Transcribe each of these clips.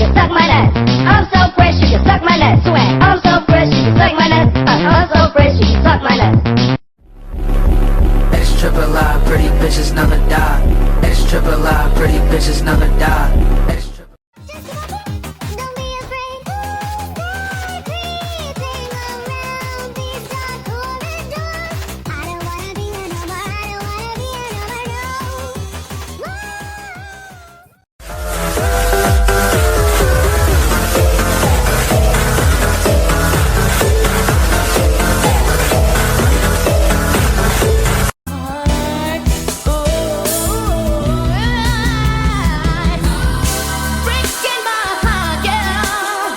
can suck my nuts. I'm so fresh, you can suck my nuts. Swag. I'm so fresh, you can suck my nuts. I'm so fresh, you can suck my nuts. X triple I, pretty bitches never die. X triple I, pretty bitches never die. X triple Don't be afraid. Fly creeping around these dark corridors. I don't wanna be a number. I don't wanna be a number. No. Breaking my heart, yeah.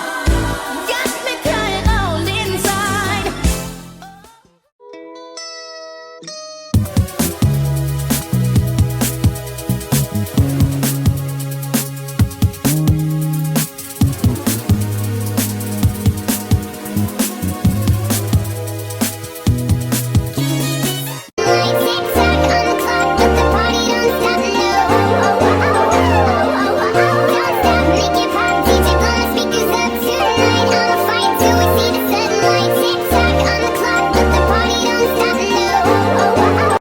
Got me crying all inside. Tick-tock on the clock, but the party don't stop. No. Don't stop, make it pop. DJ blow the speakers up tonight. I'ma fight till we see the sunlight. Tick-tock on the clock, but the party don't stop. No.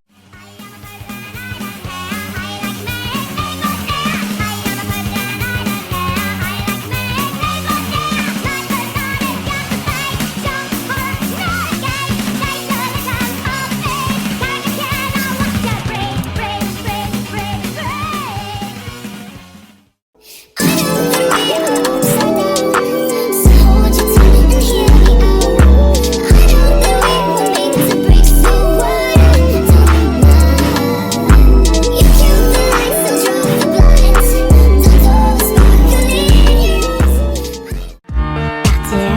Partir,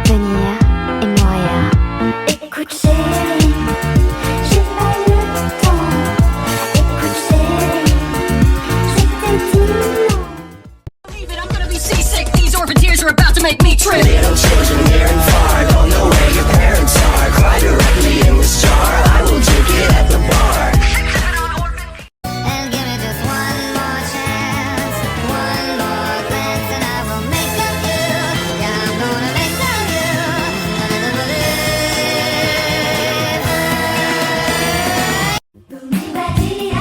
venir et mourir. Écoute chérie, j'ai pas le temps. Écoute chérie, je t'ai dit non. Believe it, I'm gonna be seasick. These orphan tears are about to make me trip. Little children near and far don't know where your parents are. Cry directly in this jar. I will drink it at the bar. And give me just one more chance, one more glance, and I will make of you. Yeah, I'm gonna make of you. Baby,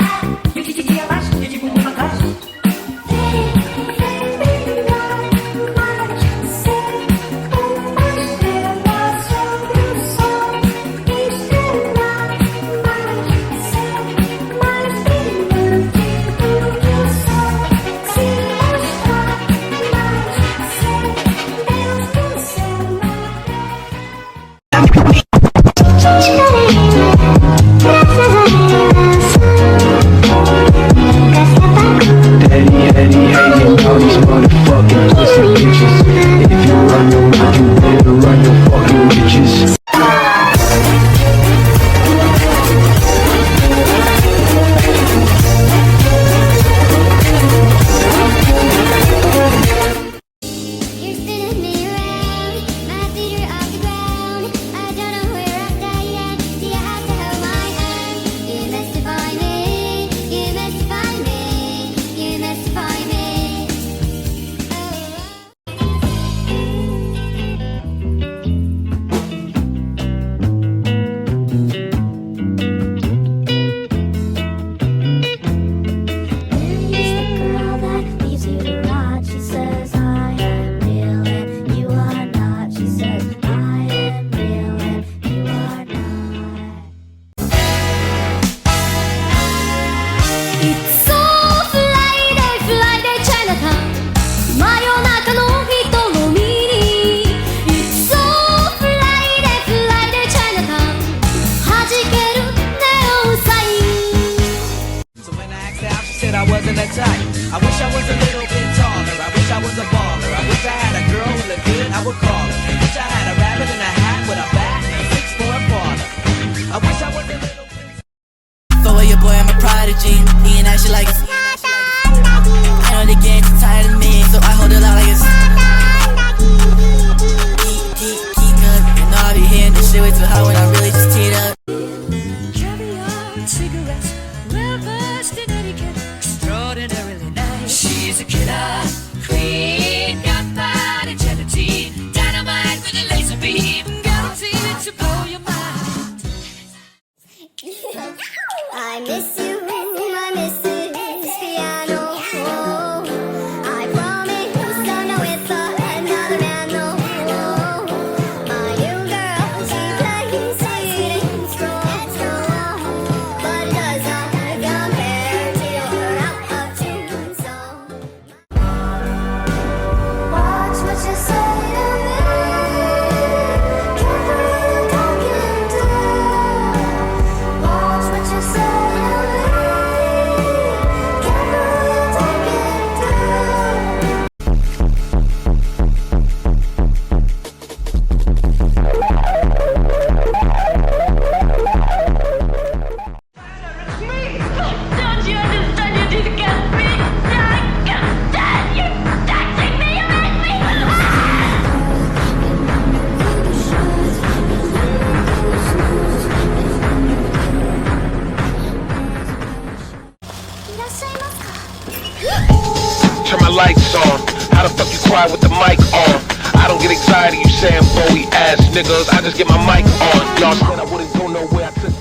Turn my lights on. How the fuck you cry with the mic on? I don't get anxiety, you saying Bowie ass niggas. I just get my mic on. Y'all said I wouldn't go nowhere. I took